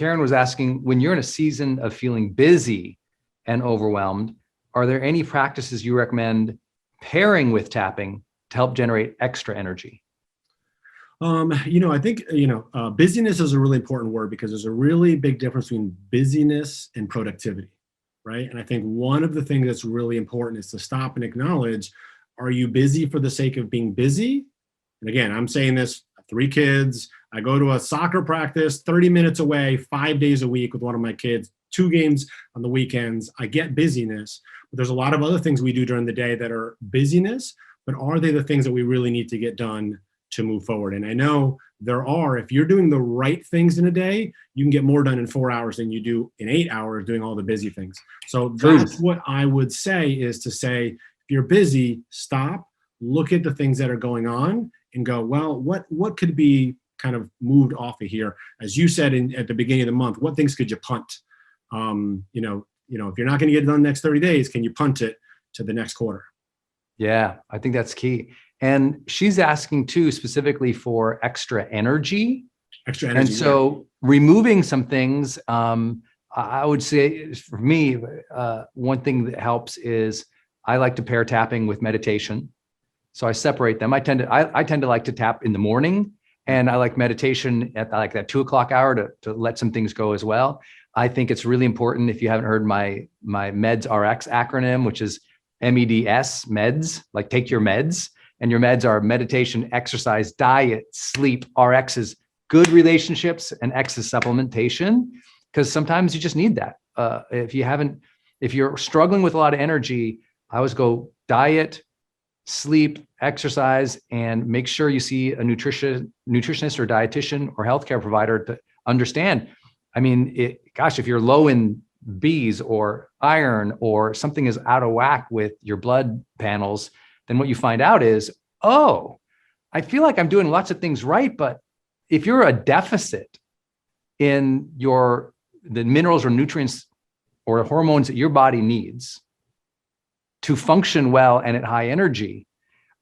Karen was asking, when you're in a season of feeling busy and overwhelmed, are there any practices you recommend pairing with tapping to help generate extra energy? I think, busyness is a really important word because there's a really big difference between busyness and productivity, right? And I think one of the things that's really important is to stop and acknowledge, are you busy for the sake of being busy? And again, I'm saying this, 3 kids, I go to a soccer practice 30 minutes away, 5 days a week with one of my kids, 2 games on the weekends. I get busyness, but there's a lot of other things we do during the day that are busyness, but are they the things that we really need to get done to move forward? And I know there are, if you're doing the right things in a day, you can get more done in 4 hours than you do in 8 hours doing all the busy things. So that's what I would say, is to say, if you're busy, stop, look at the things that are going on and go, well, what could be kind of moved off of here? As you said at the beginning of the month, what things could you punt? If you're not going to get it done next 30 days, can you punt it to the next quarter? Yeah, I think that's key. And she's asking too, specifically for extra energy. And so removing some things, I would say for me, one thing that helps is I like to pair tapping with meditation. So I separate them. I tend to like to tap in the morning, and I like meditation at like that 2 o'clock hour to let some things go as well. I think it's really important, if you haven't heard my MEDS RX acronym, which is MEDS, meds, like take your meds. And your meds are meditation, exercise, diet, sleep. RX is good relationships, and X is supplementation, because sometimes you just need that. If you're struggling with a lot of energy, I always go diet, sleep, exercise, and make sure you see a nutritionist or dietitian or healthcare provider to understand. I mean, if you're low in B's or iron, or something is out of whack with your blood panels, then what you find out is, oh, I feel like I'm doing lots of things right, but if you're a deficit in the minerals or nutrients or hormones that your body needs to function well and at high energy,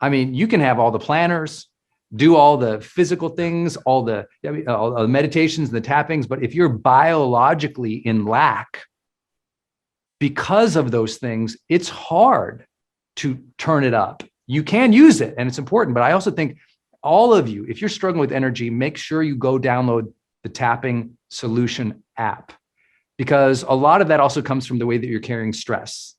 I mean, you can have all the planners, do all the physical things, all the meditations and the tappings, but if you're biologically in lack because of those things, it's hard to turn it up. You can use it and it's important, but I also think all of you, if you're struggling with energy, make sure you go download the Tapping Solution app, because a lot of that also comes from the way that you're carrying stress.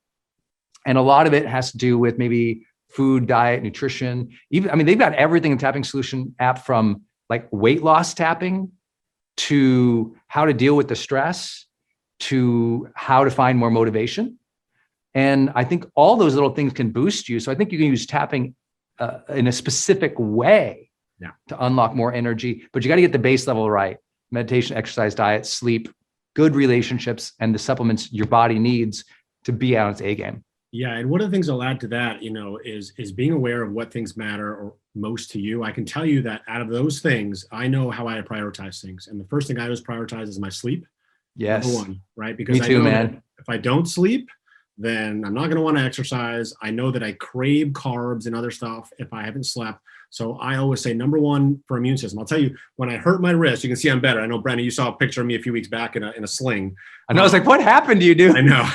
And a lot of it has to do with maybe food, diet, nutrition. They've got everything in Tapping Solution app, from like weight loss tapping to how to deal with the stress to how to find more motivation. And I think all those little things can boost you. So I think you can use tapping in a specific way to unlock more energy, but you got to get the base level right. Meditation, exercise, diet, sleep, good relationships, and the supplements your body needs to be on its A game. Yeah, and one of the things I'll add to that, is being aware of what things matter or most to you. I can tell you that out of those things, I know how I prioritize things. And the first thing I always prioritize is my sleep. Yes. Number one, right? Because me too, man. If I don't sleep, then I'm not going to want to exercise. I know that I crave carbs and other stuff if I haven't slept. So I always say, number one for immune system. I'll tell you, when I hurt my wrist, you can see I'm better. I know, Brandon, you saw a picture of me a few weeks back in a sling. I know. I was like, what happened to you, dude? I know.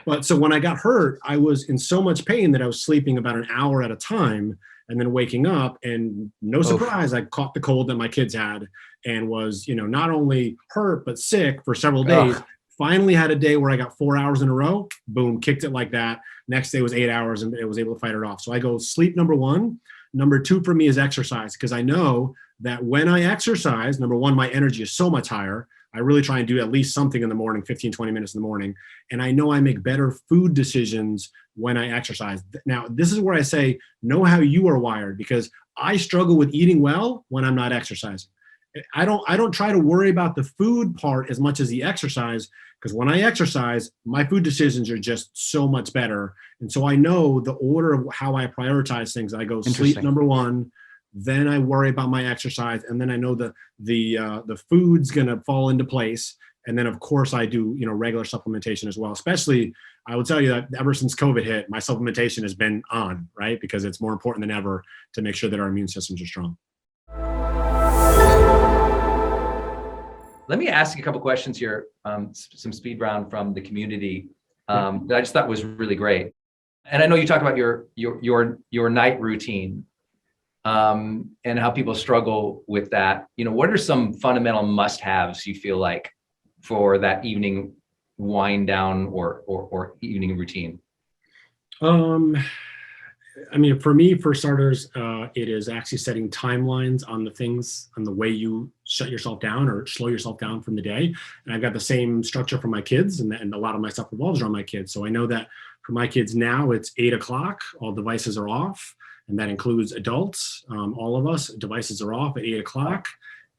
But so when I got hurt, I was in so much pain that I was sleeping about an hour at a time and then waking up, and no surprise, I caught the cold that my kids had and was, not only hurt, but sick for several days. Finally had a day where I got 4 hours in a row, boom, kicked it like that. Next day was 8 hours and it was able to fight it off. So I go sleep, number one. Number two for me is exercise, because I know that when I exercise, number one, my energy is so much higher. I really try and do at least something in the morning, 15, 20 minutes in the morning. And I know I make better food decisions when I exercise. Now, this is where I say, know how you are wired, because I struggle with eating well when I'm not exercising. I don't try to worry about the food part as much as the exercise, because when I exercise, my food decisions are just so much better. And so I know the order of how I prioritize things. I go sleep, number one, then I worry about my exercise, and then I know the food's gonna fall into place. And then of course I do, regular supplementation as well. Especially, I will tell you that ever since COVID hit, my supplementation has been on, right? Because it's more important than ever to make sure that our immune systems are strong. Let me ask you a couple questions here, some speed round from the community that I just thought was really great. And I know you talked about your night routine and how people struggle with that. What are some fundamental must-haves you feel like for that evening wind down or evening routine? I mean, for me, for starters, it is actually setting timelines on the things, on the way you shut yourself down or slow yourself down from the day. And I've got the same structure for my kids, and a lot of my stuff revolves around my kids. So I know that for my kids now, it's 8 o'clock, all devices are off, and that includes adults. All of us, devices are off at 8 o'clock.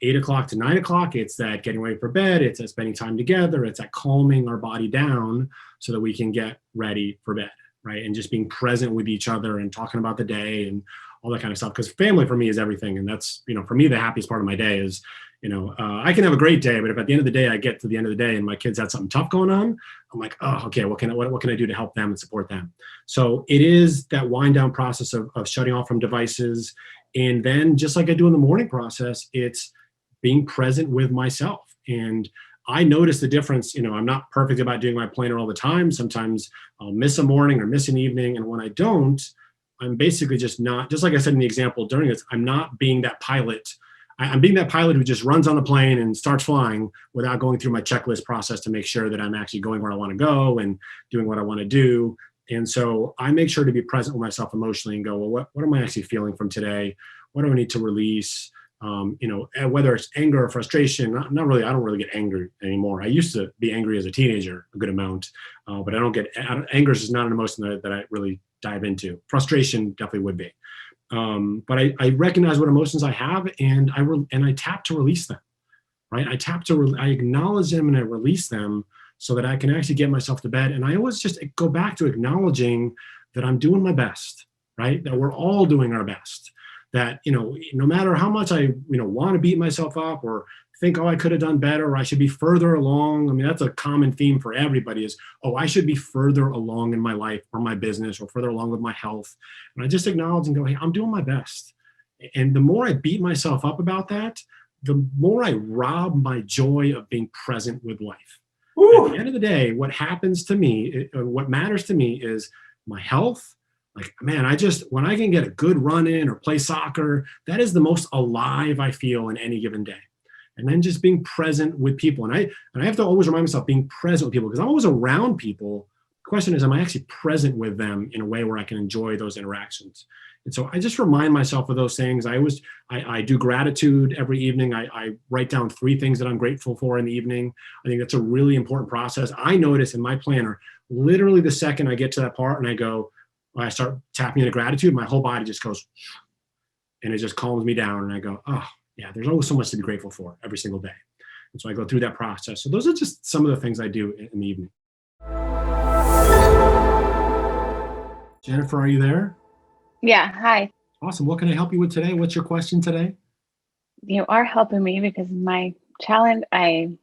8 o'clock to 9 o'clock, it's that getting ready for bed, it's that spending time together, it's that calming our body down so that we can get ready for bed. Right. And just being present with each other and talking about the day and all that kind of stuff. Because family for me is everything. And that's, for me, the happiest part of my day is, I can have a great day, but if at the end of the day, I get to the end of the day and my kids had something tough going on, I'm like, oh, okay, what can I do to help them and support them? So it is that wind down process of shutting off from devices. And then just like I do in the morning process, it's being present with myself. And I notice the difference. I'm not perfect about doing my planner all the time. Sometimes I'll miss a morning or miss an evening. And when I don't, I'm basically just like I said in the example during this, I'm not being that pilot. I'm being that pilot who just runs on the plane and starts flying without going through my checklist process to make sure that I'm actually going where I want to go and doing what I want to do. And so I make sure to be present with myself emotionally and go, well, what am I actually feeling from today? What do I need to release? Whether it's anger or frustration, not really. I don't really get angry anymore. I used to be angry as a teenager a good amount, but anger is not an emotion that I really dive into. Frustration definitely would be. But I recognize what emotions I have and I tap to release them, right? I acknowledge them and I release them so that I can actually get myself to bed. And I always just go back to acknowledging that I'm doing my best, right? That we're all doing our best. That, no matter how much I, want to beat myself up or think, oh, I could have done better, or I should be further along. I mean, that's a common theme for everybody is, oh, I should be further along in my life or my business or further along with my health. And I just acknowledge and go, hey, I'm doing my best. And the more I beat myself up about that, the more I rob my joy of being present with life. At the end of the day, what happens to me, what matters to me is my health. Like, man, when I can get a good run in or play soccer, that is the most alive I feel in any given day. And then just being present with people. And I have to always remind myself being present with people because I'm always around people. The question is, am I actually present with them in a way where I can enjoy those interactions? And so I just remind myself of those things. I do gratitude every evening. I write down 3 things that I'm grateful for in the evening. I think that's a really important process. I notice in my planner, literally the second I get to that part and I start tapping into gratitude, my whole body just goes, and it just calms me down. And I go, oh, yeah, there's always so much to be grateful for every single day. And so I go through that process. So those are just some of the things I do in the evening. Jennifer, are you there? Yeah, hi. Awesome. What can I help you with today? What's your question today? You are helping me because my challenge, I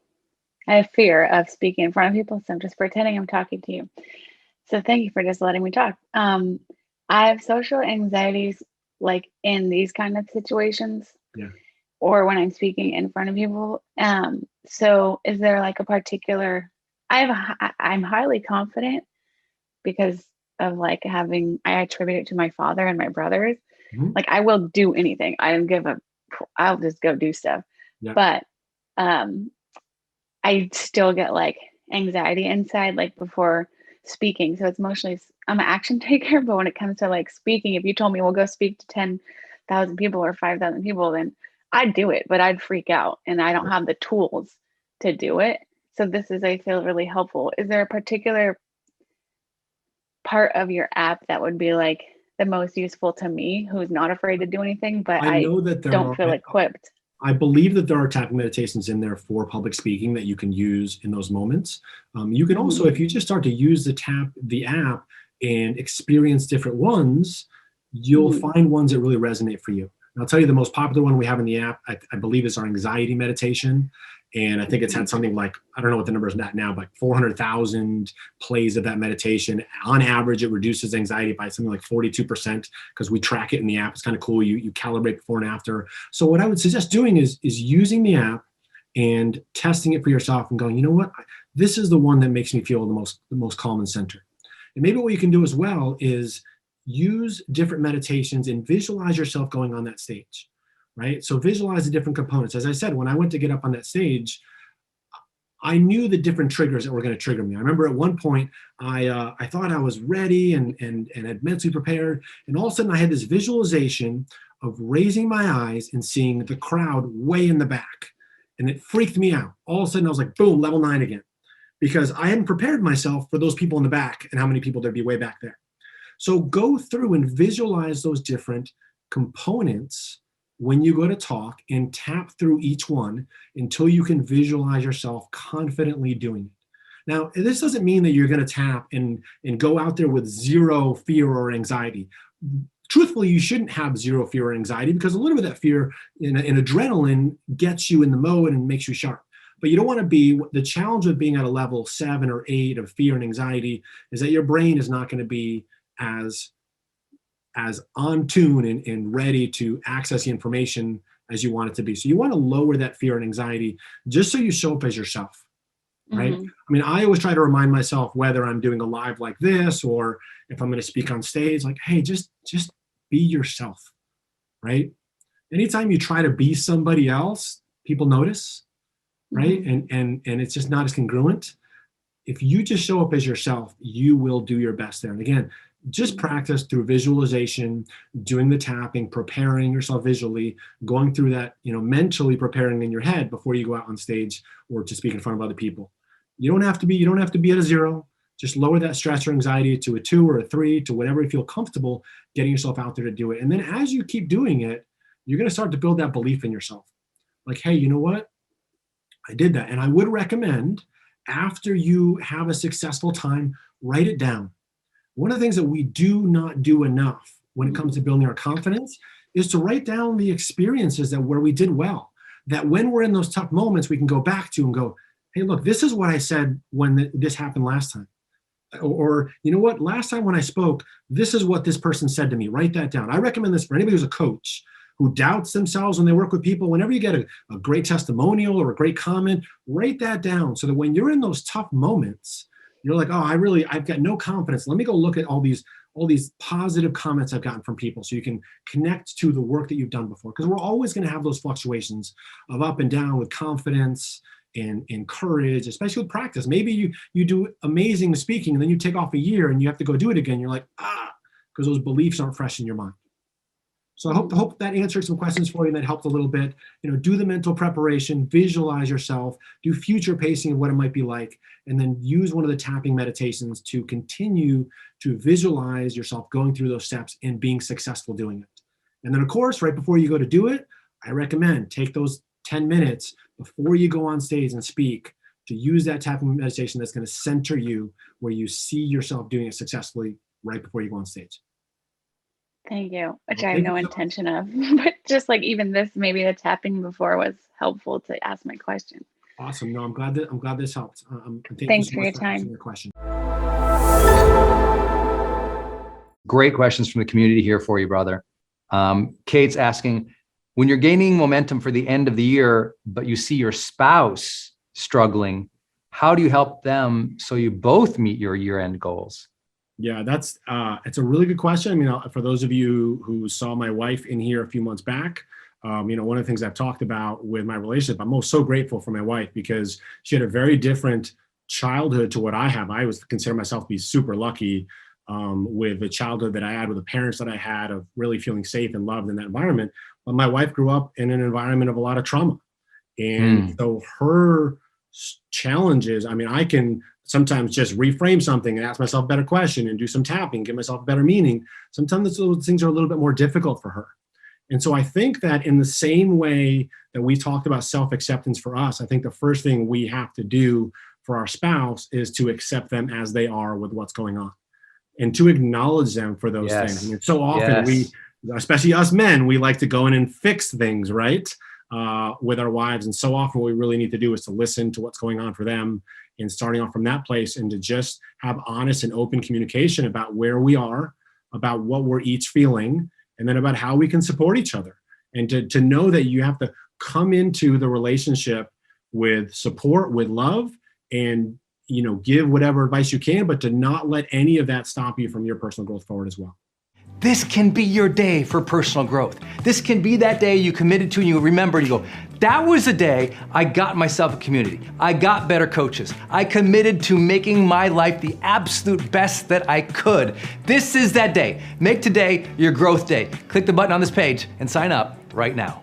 have fear of speaking in front of people, so I'm just pretending I'm talking to you. So thank you for just letting me talk. I have social anxieties like in these kind of situations or when I'm speaking in front of people. So is there like a particular, I'm highly confident because of like I attribute it to my father and my brothers. Mm-hmm. Like I will do anything. I'll just go do stuff. Yeah. But I still get like anxiety inside, like before speaking. So it's mostly, I'm an action taker, but when it comes to like speaking, if you told me we'll go speak to 10,000 people or 5,000 people, then I'd do it, but I'd freak out and I don't have the tools to do it. So this is, I feel, really helpful. Is there a particular part of your app that would be like the most useful to me, who's not afraid to do anything, but I know that don't feel equipped? I believe that there are tapping meditations in there for public speaking that you can use in those moments. You can also, if you just start to use the app and experience different ones, you'll find ones that really resonate for you. And I'll tell you the most popular one we have in the app, I believe is our anxiety meditation. And I think it's had something like, I don't know what the number is now, but 400,000 plays of that meditation. On average, it reduces anxiety by something like 42% because we track it in the app. It's kind of cool. You calibrate before and after. So what I would suggest doing is using the app and testing it for yourself and going, you know what, this is the one that makes me feel the most calm and centered. And maybe what you can do as well is use different meditations and visualize yourself going on that stage, right? So visualize the different components. As I said, when I went to get up on that stage, I knew the different triggers that were going to trigger me. I remember at one point, I thought I was ready and had mentally prepared. And all of a sudden I had this visualization of raising my eyes and seeing the crowd way in the back. And it freaked me out. All of a sudden I was like, boom, level 9 again. Because I hadn't prepared myself for those people in the back and how many people there'd be way back there. So go through and visualize those different components when you go to talk and tap through each one until you can visualize yourself confidently doing it. Now, this doesn't mean that you're going to tap and go out there with zero fear or anxiety. Truthfully, you shouldn't have zero fear or anxiety because a little bit of that fear and adrenaline gets you in the mode and makes you sharp. But you don't want to be, the challenge with being at a level 7 or 8 of fear and anxiety is that your brain is not going to be as on tune and ready to access the information as you want it to be. So you want to lower that fear and anxiety just so you show up as yourself, right? Mm-hmm. I mean, I always try to remind myself whether I'm doing a live like this or if I'm going to speak on stage, like, hey, just be yourself, right? Anytime you try to be somebody else, people notice, right? Mm-hmm. And it's just not as congruent. If you just show up as yourself, you will do your best there. And again, just practice through visualization, doing the tapping, preparing yourself visually, going through that, mentally preparing in your head before you go out on stage or to speak in front of other people. You don't have to be at a 0. Just lower that stress or anxiety to a 2 or a 3 to whatever you feel comfortable getting yourself out there to do it. And then as you keep doing it, you're going to start to build that belief in yourself. Like, hey, you know what? I did that. And I would recommend after you have a successful time, write it down. One of the things that we do not do enough when it comes to building our confidence is to write down the experiences where we did well, that when we're in those tough moments, we can go back to and go, hey, look, this is what I said when this happened last time. Or, you know what, last time when I spoke, this is what this person said to me. Write that down. I recommend this for anybody who's a coach who doubts themselves when they work with people. Whenever you get a great testimonial or a great comment, write that down so that when you're in those tough moments, you're like, oh, I've got no confidence. Let me go look at all these positive comments I've gotten from people so you can connect to the work that you've done before. Because we're always going to have those fluctuations of up and down with confidence and courage, especially with practice. Maybe you do amazing speaking and then you take off a year and you have to go do it again. You're like, because those beliefs aren't fresh in your mind. So I hope that answered some questions for you and that helped a little bit. Do the mental preparation, visualize yourself, do future pacing of what it might be like, and then use one of the tapping meditations to continue to visualize yourself going through those steps and being successful doing it. And then, of course, right before you go to do it, I recommend take those 10 minutes before you go on stage and speak to use that tapping meditation that's going to center you where you see yourself doing it successfully right before you go on stage. Thank you, which I have no intention of, but just like even this, maybe the tapping before was helpful to ask my question. Awesome. No, I'm glad this helped. Thanks for your time. Your question. Great questions from the community here for you, brother. Kate's asking, when you're gaining momentum for the end of the year, but you see your spouse struggling, how do you help them so you both meet your year-end goals? Yeah, it's a really good question. I mean, for those of you who saw my wife in here a few months back, one of the things I've talked about with my relationship, I'm so grateful for my wife because she had a very different childhood to what I have. I was consider myself to be super lucky with the childhood that I had, with the parents that I had, of really feeling safe and loved in that environment. But my wife grew up in an environment of a lot of trauma. And so her challenges, I mean, I can sometimes just reframe something and ask myself a better question and do some tapping, give myself a better meaning. Sometimes those things are a little bit more difficult for her. And so I think that in the same way that we talked about self-acceptance for us, I think the first thing we have to do for our spouse is to accept them as they are with what's going on and to acknowledge them for those things. I mean, so often we, especially us men, we like to go in and fix things, right? With our wives. And so often what we really need to do is to listen to what's going on for them and starting off from that place and to just have honest and open communication about where we are, about what we're each feeling, and then about how we can support each other. And to know that you have to come into the relationship with support, with love, and give whatever advice you can, but to not let any of that stop you from your personal growth forward as well. This can be your day for personal growth. This can be that day you committed to and you remember and you go, that was the day I got myself a community. I got better coaches. I committed to making my life the absolute best that I could. This is that day. Make today your growth day. Click the button on this page and sign up right now.